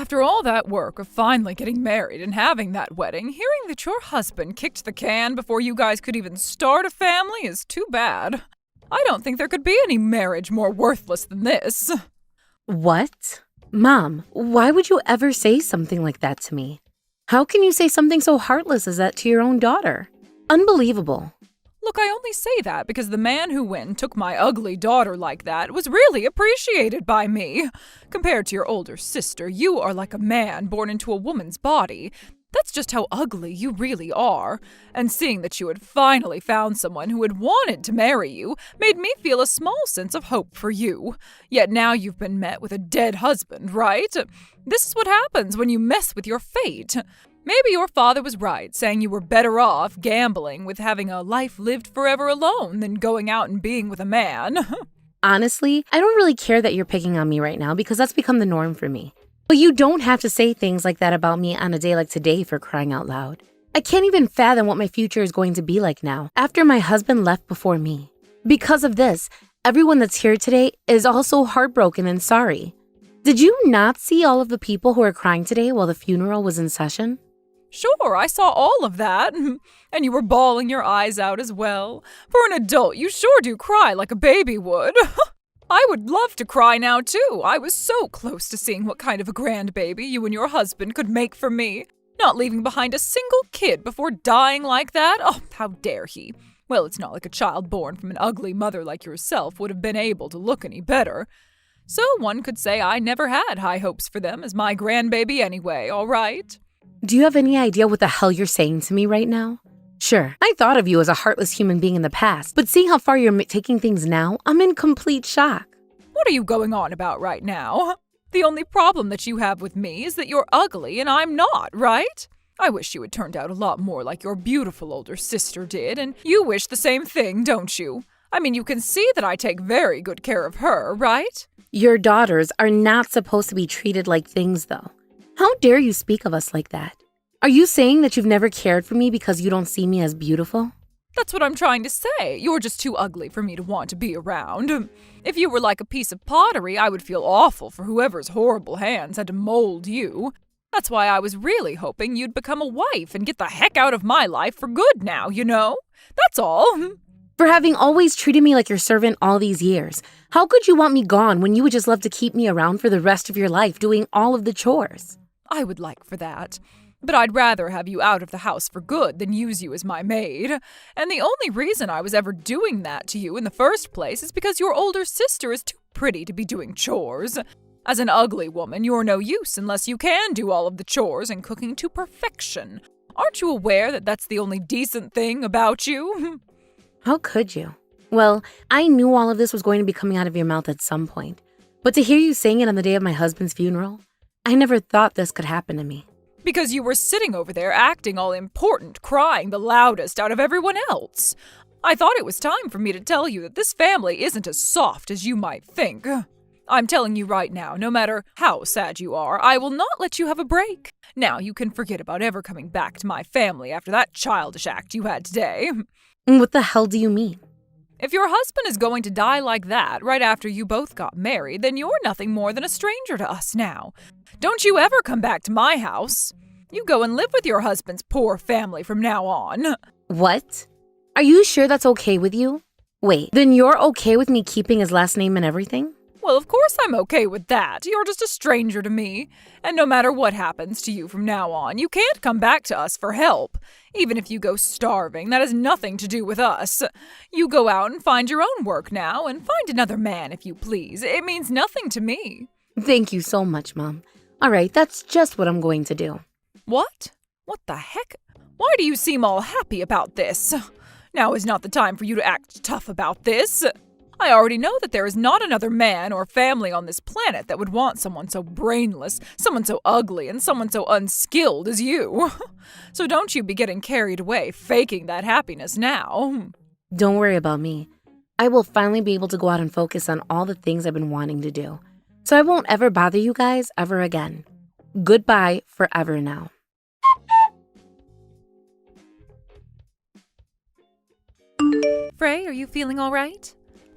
After all that work of finally getting married and having that wedding, hearing that your husband kicked the can before you guys could even start a family is too bad. I don't think there could be any marriage more worthless than this. What? Mom, why would you ever say something like that to me? How can you say something so heartless as that to your own daughter? Unbelievable. Look, I only say that because the man who went and took my ugly daughter like that was really appreciated by me. Compared to your older sister, you are like a man born into a woman's body. That's just how ugly you really are. And seeing that you had finally found someone who had wanted to marry you made me feel a small sense of hope for you. Yet now you've been met with a dead husband, right? This is what happens when you mess with your fate. Maybe your father was right, saying you were better off gambling with having a life lived forever alone than going out and being with a man. Honestly, I don't really care that you're picking on me right now because that's become the norm for me. But you don't have to say things like that about me on a day like today, for crying out loud. I can't even fathom what my future is going to be like now, after my husband left before me. Because of this, everyone that's here today is also heartbroken and sorry. Did you not see all of the people who were crying today while the funeral was in session? Sure, I saw all of that. And you were bawling your eyes out as well. For an adult, you sure do cry like a baby would. I would love to cry now, too. I was so close to seeing what kind of a grandbaby you and your husband could make for me. Not leaving behind a single kid before dying like that. Oh, how dare he? Well, it's not like a child born from an ugly mother like yourself would have been able to look any better. So one could say I never had high hopes for them as my grandbaby anyway, all right? Do you have any idea what the hell you're saying to me right now? Sure, I thought of you as a heartless human being in the past, but seeing how far you're taking things now, I'm in complete shock. What are you going on about right now? The only problem that you have with me is that you're ugly and I'm not, right? I wish you had turned out a lot more like your beautiful older sister did, and you wish the same thing, don't you? I mean, you can see that I take very good care of her, right? Your daughters are not supposed to be treated like things, though. How dare you speak of us like that? Are you saying that you've never cared for me because you don't see me as beautiful? That's what I'm trying to say. You're just too ugly for me to want to be around. If you were like a piece of pottery, I would feel awful for whoever's horrible hands had to mold you. That's why I was really hoping you'd become a wife and get the heck out of my life for good now, you know? That's all. For having always treated me like your servant all these years, how could you want me gone when you would just love to keep me around for the rest of your life doing all of the chores? I would like for that. But I'd rather have you out of the house for good than use you as my maid. And the only reason I was ever doing that to you in the first place is because your older sister is too pretty to be doing chores. As an ugly woman, you're no use unless you can do all of the chores and cooking to perfection. Aren't you aware that that's the only decent thing about you? How could you? Well, I knew all of this was going to be coming out of your mouth at some point. But to hear you saying it on the day of my husband's funeral, I never thought this could happen to me. Because you were sitting over there acting all important, crying the loudest out of everyone else. I thought it was time for me to tell you that this family isn't as soft as you might think. I'm telling you right now, no matter how sad you are, I will not let you have a break. Now you can forget about ever coming back to my family after that childish act you had today. What the hell do you mean? If your husband is going to die like that right after you both got married, then you're nothing more than a stranger to us now. Don't you ever come back to my house. You go and live with your husband's poor family from now on. What? Are you sure that's okay with you? Wait, then you're okay with me keeping his last name and everything? Well, of course I'm okay with that. You're just a stranger to me. And no matter what happens to you from now on, you can't come back to us for help. Even if you go starving, that has nothing to do with us. You go out and find your own work now, and find another man if you please. It means nothing to me. Thank you so much, Mom. All right, that's just what I'm going to do. What? What the heck? Why do you seem all happy about this? Now is not the time for you to act tough about this. I already know that there is not another man or family on this planet that would want someone so brainless, someone so ugly, and someone so unskilled as you. So don't you be getting carried away faking that happiness now. Don't worry about me. I will finally be able to go out and focus on all the things I've been wanting to do. So I won't ever bother you guys ever again. Goodbye forever now. Frey, are you feeling all right?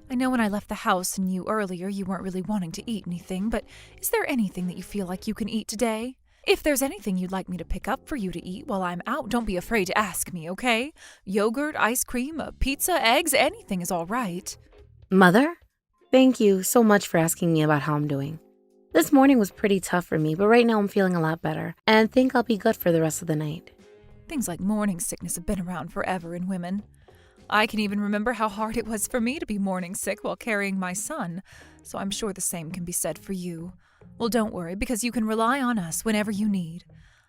I know when I left the house and you earlier, you weren't really wanting to eat anything, but is there anything that you feel like you can eat today? If there's anything you'd like me to pick up for you to eat while I'm out, don't be afraid to ask me, okay? Yogurt, ice cream, a pizza, eggs, anything is all right. Mother? Thank you so much for asking me about how I'm doing. This morning was pretty tough for me, but right now I'm feeling a lot better and think I'll be good for the rest of the night. Things like morning sickness have been around forever in women. I can even remember how hard it was for me to be morning sick while carrying my son, so I'm sure the same can be said for you. Well, don't worry, because you can rely on us whenever you need.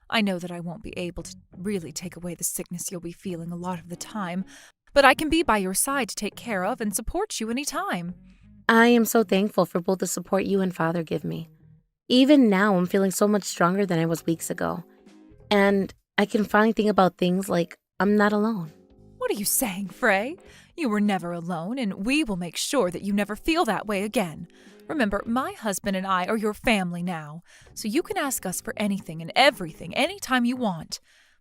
I know that I won't be able to really take away the sickness you'll be feeling a lot of the time, but I can be by your side to take care of and support you any time. I am so thankful for both the support you and Father give me. Even now, I'm feeling so much stronger than I was weeks ago. And I can finally think about things like I'm not alone. What are you saying, Frey? You were never alone, and we will make sure that you never feel that way again. Remember, my husband and I are your family now, so you can ask us for anything and everything anytime you want.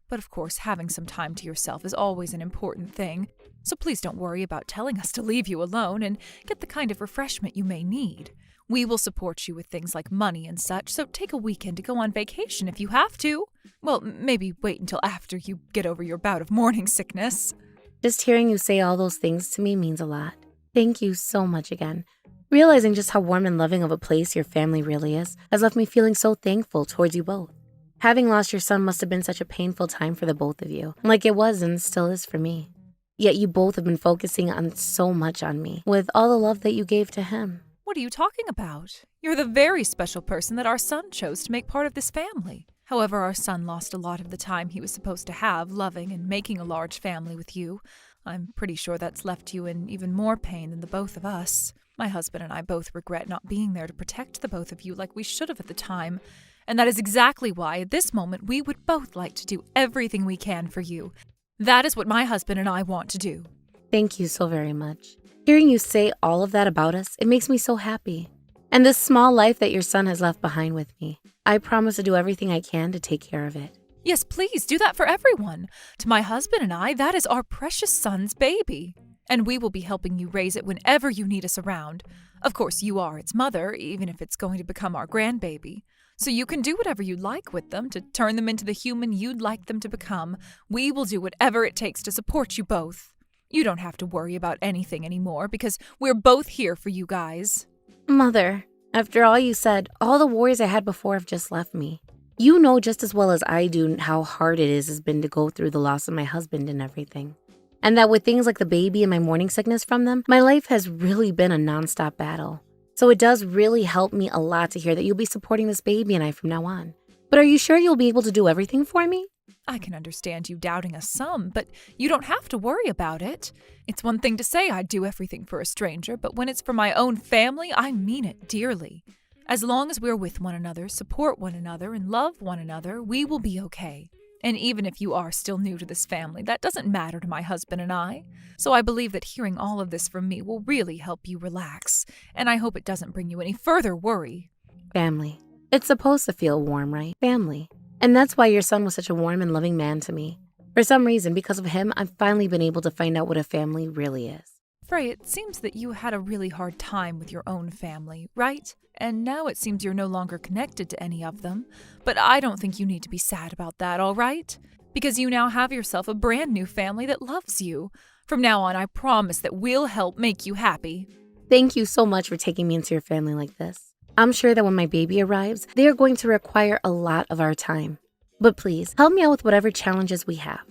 But of course, having some time to yourself is always an important thing, so please don't worry about telling us to leave you alone and get the kind of refreshment you may need. We will support you with things like money and such, so take a weekend to go on vacation if you have to. Well, maybe wait until after you get over your bout of morning sickness. Just hearing you say all those things to me means a lot. Thank you so much again. Realizing just how warm and loving of a place your family really is has left me feeling so thankful towards you both. Having lost your son must have been such a painful time for the both of you, like it was and still is for me. Yet you both have been focusing on so much on me, with all the love that you gave to him. What are you talking about? You're the very special person that our son chose to make part of this family. However, our son lost a lot of the time he was supposed to have loving and making a large family with you. I'm pretty sure that's left you in even more pain than the both of us. My husband and I both regret not being there to protect the both of you like we should have at the time. And that is exactly why, at this moment, we would both like to do everything we can for you. That is what my husband and I want to do. Thank you so very much. Hearing you say all of that about us, it makes me so happy. And this small life that your son has left behind with me, I promise to do everything I can to take care of it. Yes, please, do that for everyone. To my husband and I, that is our precious son's baby. And we will be helping you raise it whenever you need us around. Of course, you are its mother, even if it's going to become our grandbaby. So you can do whatever you'd like with them to turn them into the human you'd like them to become. We will do whatever it takes to support you both. You don't have to worry about anything anymore because we're both here for you guys. Mother, after all you said, all the worries I had before have just left me. You know just as well as I do how hard it has been to go through the loss of my husband and everything. And that with things like the baby and my morning sickness from them, my life has really been a nonstop battle. So it does really help me a lot to hear that you'll be supporting this baby and I from now on. But are you sure you'll be able to do everything for me? I can understand you doubting us some, but you don't have to worry about it. It's one thing to say I'd do everything for a stranger, but when it's for my own family, I mean it dearly. As long as we're with one another, support one another, and love one another, we will be okay. And even if you are still new to this family, that doesn't matter to my husband and I. So I believe that hearing all of this from me will really help you relax, and I hope it doesn't bring you any further worry. Family. It's supposed to feel warm, right? Family. And that's why your son was such a warm and loving man to me. For some reason, because of him, I've finally been able to find out what a family really is. Frey, it seems that you had a really hard time with your own family, right? And now it seems you're no longer connected to any of them. But I don't think you need to be sad about that, all right? Because you now have yourself a brand new family that loves you. From now on, I promise that we'll help make you happy. Thank you so much for taking me into your family like this. I'm sure that when my baby arrives, they are going to require a lot of our time. But please, help me out with whatever challenges we have.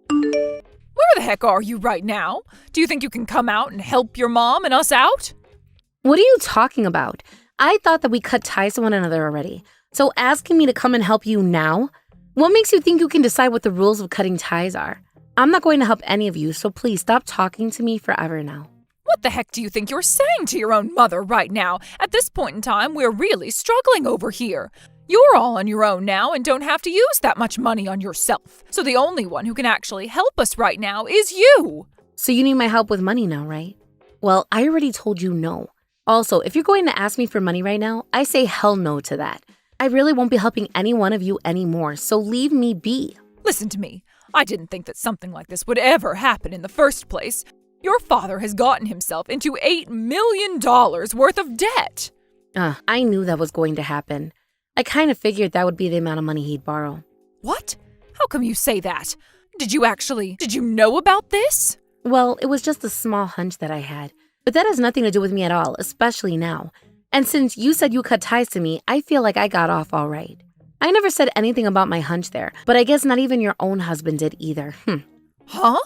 Where the heck are you right now? Do you think you can come out and help your mom and us out? What are you talking about? I thought that we cut ties to one another already. So asking me to come and help you now? What makes you think you can decide what the rules of cutting ties are? I'm not going to help any of you, so please stop talking to me forever now. What the heck do you think you're saying to your own mother right now? At this point in time, we're really struggling over here. You're all on your own now and don't have to use that much money on yourself. So the only one who can actually help us right now is you. So you need my help with money now, right? Well, I already told you no. Also, if you're going to ask me for money right now, I say hell no to that. I really won't be helping any one of you anymore, so leave me be. Listen to me. I didn't think that something like this would ever happen in the first place. Your father has gotten himself into $8 million worth of debt. I knew that was going to happen. I kind of figured that would be the amount of money he'd borrow. What? How come you say that? Did you know about this? Well, it was just a small hunch that I had. But that has nothing to do with me at all, especially now. And since you said you cut ties to me, I feel like I got off all right. I never said anything about my hunch there, but I guess not even your own husband did either. Huh?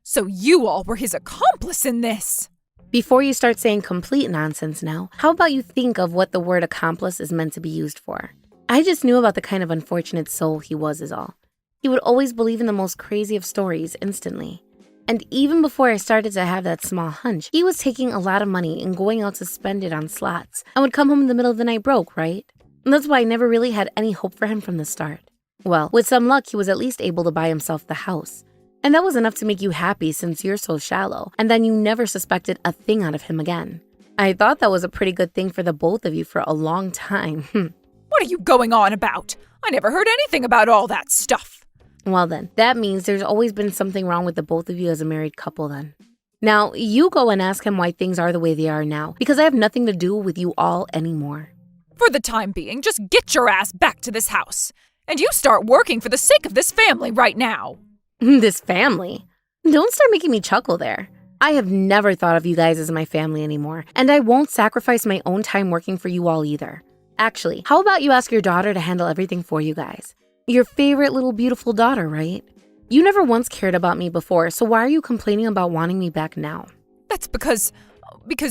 So you all were his accomplice in this? Before you start saying complete nonsense now, how about you think of what the word accomplice is meant to be used for? I just knew about the kind of unfortunate soul he was is all. He would always believe in the most crazy of stories instantly. And even before I started to have that small hunch, he was taking a lot of money and going out to spend it on slots and would come home in the middle of the night broke, right? And that's why I never really had any hope for him from the start. Well, with some luck, he was at least able to buy himself the house. And that was enough to make you happy since you're so shallow, and then you never suspected a thing out of him again. I thought that was a pretty good thing for the both of you for a long time. What are you going on about? I never heard anything about all that stuff. Well then, that means there's always been something wrong with the both of you as a married couple then. Now, you go and ask him why things are the way they are now, because I have nothing to do with you all anymore. For the time being, just get your ass back to this house. And you start working for the sake of this family right now. This family? Don't start making me chuckle there. I have never thought of you guys as my family anymore, and I won't sacrifice my own time working for you all either. Actually, how about you ask your daughter to handle everything for you guys? Your favorite little beautiful daughter, right? You never once cared about me before, so why are you complaining about wanting me back now? That's because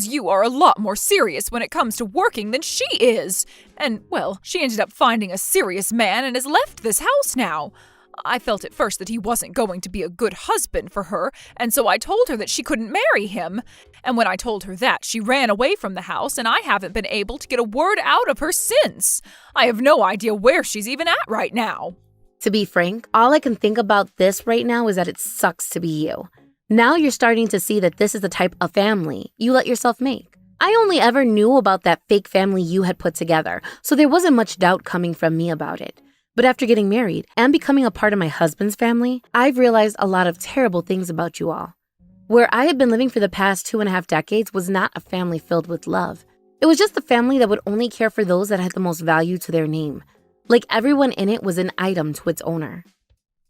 you are a lot more serious when it comes to working than she is. And, well, she ended up finding a serious man and has left this house now. I felt at first that he wasn't going to be a good husband for her, and so I told her that she couldn't marry him. And when I told her that, she ran away from the house, and I haven't been able to get a word out of her since. I have no idea where she's even at right now. To be frank, all I can think about this right now is that it sucks to be you. Now you're starting to see that this is the type of family you let yourself make. I only ever knew about that fake family you had put together, so there wasn't much doubt coming from me about it. But after getting married and becoming a part of my husband's family, I've realized a lot of terrible things about you all. Where I had been living for the past 2.5 decades was not a family filled with love. It was just a family that would only care for those that had the most value to their name. Like everyone in it was an item to its owner.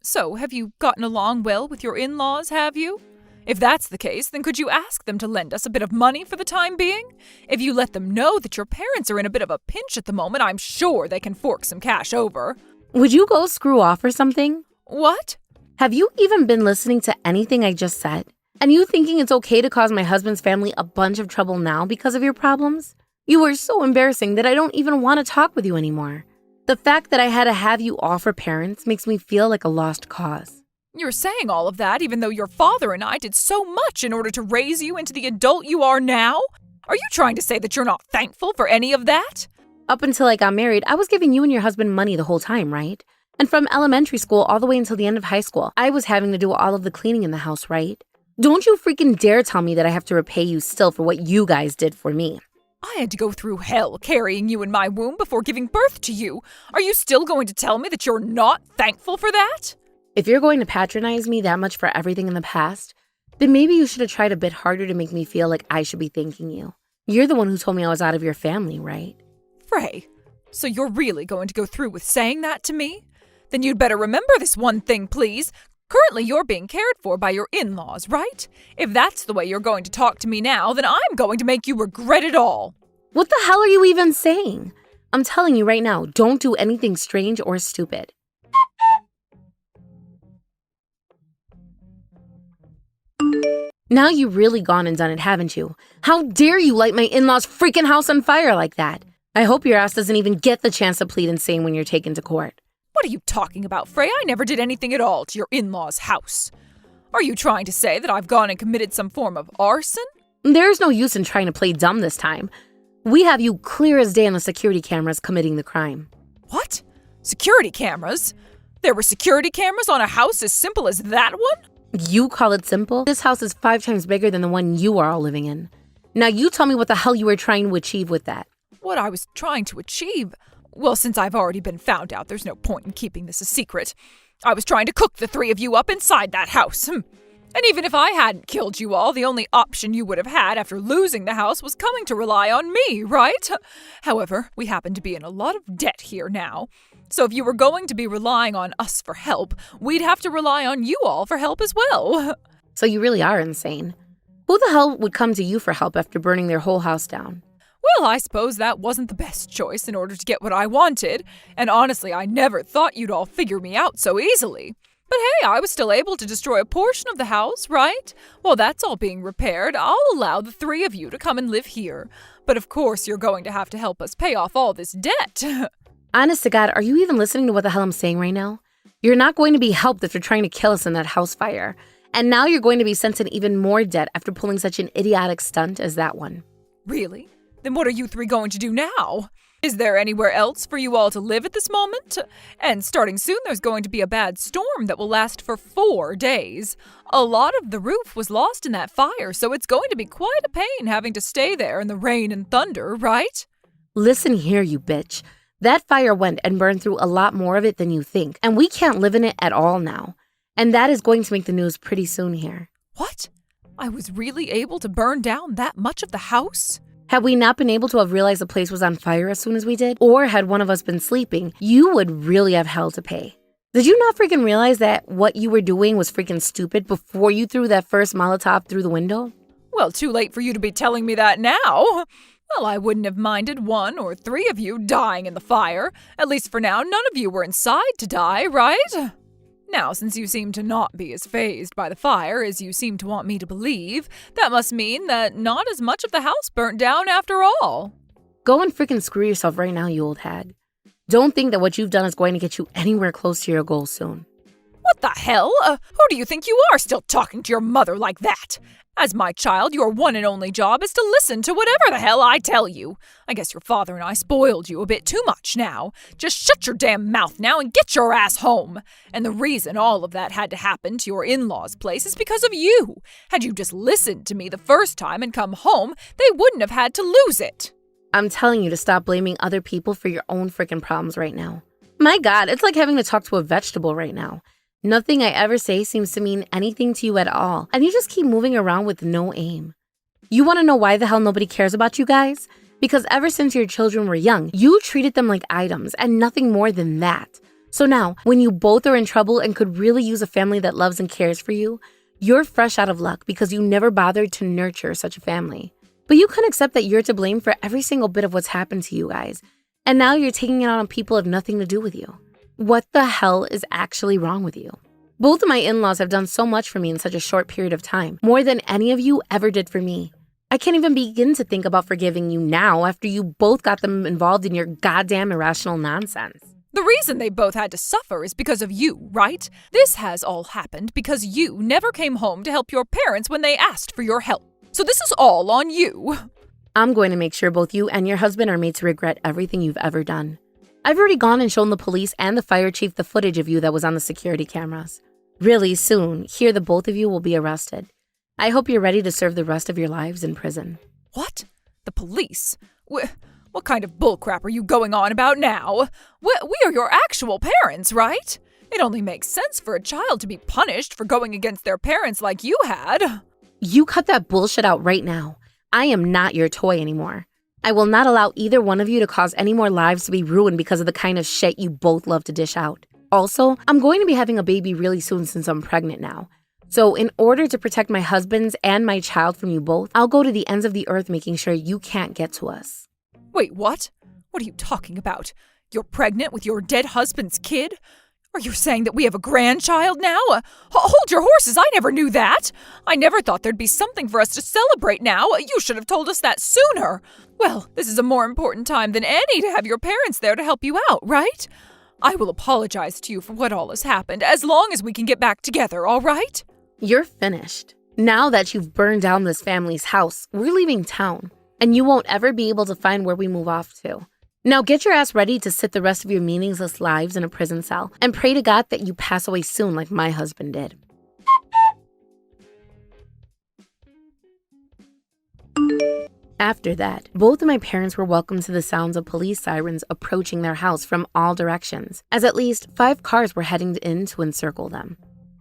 So, have you gotten along well with your in-laws, have you? If that's the case, then could you ask them to lend us a bit of money for the time being? If you let them know that your parents are in a bit of a pinch at the moment, I'm sure they can fork some cash over. Would you go screw off or something? What? Have you even been listening to anything I just said? And you thinking it's okay to cause my husband's family a bunch of trouble now because of your problems? You are so embarrassing that I don't even want to talk with you anymore. The fact that I had to have you offer parents makes me feel like a lost cause. You're saying all of that even though your father and I did so much in order to raise you into the adult you are now? Are you trying to say that you're not thankful for any of that? Up until I got married, I was giving you and your husband money the whole time, right? And from elementary school all the way until the end of high school, I was having to do all of the cleaning in the house, right? Don't you freaking dare tell me that I have to repay you still for what you guys did for me. I had to go through hell carrying you in my womb before giving birth to you. Are you still going to tell me that you're not thankful for that? If you're going to patronize me that much for everything in the past, then maybe you should have tried a bit harder to make me feel like I should be thanking you. You're the one who told me I was out of your family, right? Frey, so you're really going to go through with saying that to me? Then you'd better remember this one thing, please. Currently, you're being cared for by your in-laws, right? If that's the way you're going to talk to me now, then I'm going to make you regret it all. What the hell are you even saying? I'm telling you right now, don't do anything strange or stupid. Now you've really gone and done it, haven't you? How dare you light my in-laws' freaking house on fire like that? I hope your ass doesn't even get the chance to plead insane when you're taken to court. What are you talking about, Frey? I never did anything at all to your in-laws' house. Are you trying to say that I've gone and committed some form of arson? There's no use in trying to play dumb this time. We have you clear as day on the security cameras committing the crime. What? Security cameras? There were security cameras on a house as simple as that one? You call it simple? This house is 5 times bigger than the one you are all living in. Now you tell me what the hell you were trying to achieve with that. What I was trying to achieve? Well, since I've already been found out, there's no point in keeping this a secret. I was trying to cook the three of you up inside that house. And even if I hadn't killed you all, the only option you would have had after losing the house was coming to rely on me, right? However, we happen to be in a lot of debt here now. So if you were going to be relying on us for help, we'd have to rely on you all for help as well. So you really are insane. Who the hell would come to you for help after burning their whole house down? Well, I suppose that wasn't the best choice in order to get what I wanted, and honestly, I never thought you'd all figure me out so easily. But hey, I was still able to destroy a portion of the house, right? While that's all being repaired, I'll allow the three of you to come and live here. But of course, you're going to have to help us pay off all this debt. Honest to God, are you even listening to what the hell I'm saying right now? You're not going to be helped if you're trying to kill us in that house fire. And now you're going to be sent to even more debt after pulling such an idiotic stunt as that one. Really? Then what are you three going to do now? Is there anywhere else for you all to live at this moment? And starting soon, there's going to be a bad storm that will last for 4 days. A lot of the roof was lost in that fire, so it's going to be quite a pain having to stay there in the rain and thunder, right? Listen here, you bitch. That fire went and burned through a lot more of it than you think, and we can't live in it at all now. And that is going to make the news pretty soon here. What? I was really able to burn down that much of the house? Had we not been able to have realized the place was on fire as soon as we did, or had one of us been sleeping, you would really have hell to pay. Did you not freaking realize that what you were doing was freaking stupid before you threw that first Molotov through the window? Well, too late for you to be telling me that now. Well, I wouldn't have minded 1 or 3 of you dying in the fire. At least for now, none of you were inside to die, right? Now, since you seem to not be as fazed by the fire as you seem to want me to believe, that must mean that not as much of the house burnt down after all. Go and freaking screw yourself right now, you old hag. Don't think that what you've done is going to get you anywhere close to your goal soon. What the hell? Who do you think you are, still talking to your mother like that? As my child, your one and only job is to listen to whatever the hell I tell you. I guess your father and I spoiled you a bit too much now. Just shut your damn mouth now and get your ass home. And the reason all of that had to happen to your in-laws' place is because of you. Had you just listened to me the first time and come home, they wouldn't have had to lose it. I'm telling you to stop blaming other people for your own freaking problems right now. My God, it's like having to talk to a vegetable right now. Nothing I ever say seems to mean anything to you at all, and you just keep moving around with no aim. You want to know why the hell nobody cares about you guys? Because ever since your children were young, you treated them like items and nothing more than that. So now, when you both are in trouble and could really use a family that loves and cares for you, you're fresh out of luck because you never bothered to nurture such a family. But you can accept that you're to blame for every single bit of what's happened to you guys, and now you're taking it out on people who have nothing to do with you. What the hell is actually wrong with you? Both of my in-laws have done so much for me in such a short period of time, more than any of you ever did for me. I can't even begin to think about forgiving you now after you both got them involved in your goddamn irrational nonsense. The reason they both had to suffer is because of you, right? This has all happened because you never came home to help your parents when they asked for your help. So this is all on you. I'm going to make sure both you and your husband are made to regret everything you've ever done. I've already gone and shown the police and the fire chief the footage of you that was on the security cameras. Really soon, here the both of you will be arrested. I hope you're ready to serve the rest of your lives in prison. What? The police? What kind of bullcrap are you going on about now? We are your actual parents, right? It only makes sense for a child to be punished for going against their parents like you had. You cut that bullshit out right now. I am not your toy anymore. I will not allow either one of you to cause any more lives to be ruined because of the kind of shit you both love to dish out. Also, I'm going to be having a baby really soon since I'm pregnant now. So in order to protect my husband's and my child from you both, I'll go to the ends of the earth making sure you can't get to us. Wait, what? What are you talking about? You're pregnant with your dead husband's kid? Are you saying that we have a grandchild now? Hold your horses, I never knew that. I never thought there'd be something for us to celebrate now. You should have told us that sooner. Well, this is a more important time than any to have your parents there to help you out, right? I will apologize to you for what all has happened, as long as we can get back together, all right? You're finished. Now that you've burned down this family's house, we're leaving town, and you won't ever be able to find where we move off to. Now get your ass ready to sit the rest of your meaningless lives in a prison cell and pray to God that you pass away soon like my husband did. After that, both of my parents were welcomed to the sounds of police sirens approaching their house from all directions, as at least 5 cars were heading in to encircle them.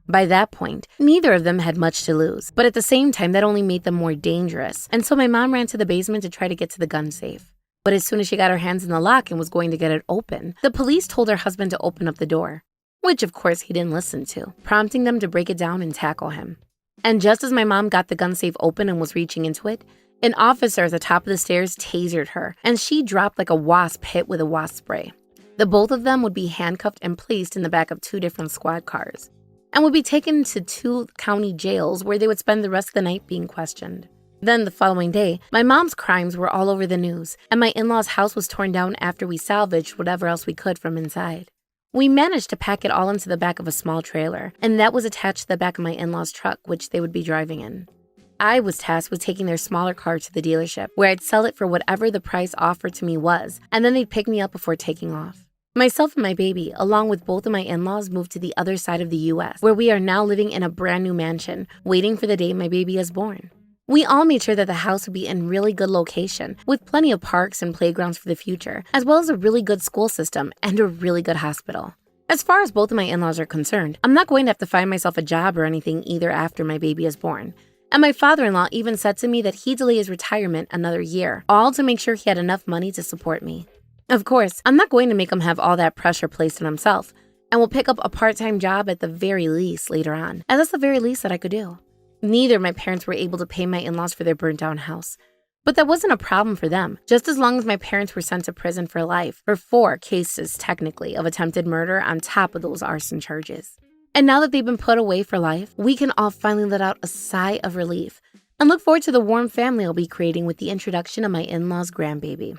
By that point, neither of them had much to lose, but at the same time, that only made them more dangerous, and so my mom ran to the basement to try to get to the gun safe. But as soon as she got her hands in the lock and was going to get it open, the police told her husband to open up the door, which of course he didn't listen to, prompting them to break it down and tackle him. And just as my mom got the gun safe open and was reaching into it, an officer at the top of the stairs tasered her, and she dropped like a wasp hit with a wasp spray. The both of them would be handcuffed and placed in the back of 2 different squad cars, and would be taken to 2 county jails where they would spend the rest of the night being questioned. Then the following day, my mom's crimes were all over the news, and my in-laws' house was torn down after we salvaged whatever else we could from inside. We managed to pack it all into the back of a small trailer, and that was attached to the back of my in-laws' truck, which they would be driving in. I was tasked with taking their smaller car to the dealership, where I'd sell it for whatever the price offered to me was, and then they'd pick me up before taking off. Myself and my baby, along with both of my in-laws, moved to the other side of the U.S., where we are now living in a brand new mansion, waiting for the day my baby is born. We all made sure that the house would be in really good location, with plenty of parks and playgrounds for the future, as well as a really good school system and a really good hospital. As far as both of my in-laws are concerned, I'm not going to have to find myself a job or anything either after my baby is born. And my father-in-law even said to me that he'd delay his retirement another year, all to make sure he had enough money to support me. Of course, I'm not going to make him have all that pressure placed on himself, and will pick up a part-time job at the very least later on, as that's the very least that I could do. Neither of my parents were able to pay my in-laws for their burnt-down house, but that wasn't a problem for them, just as long as my parents were sent to prison for life, for 4 cases technically of attempted murder on top of those arson charges. And now that they've been put away for life, we can all finally let out a sigh of relief and look forward to the warm family I'll be creating with the introduction of my in-laws' grandbaby.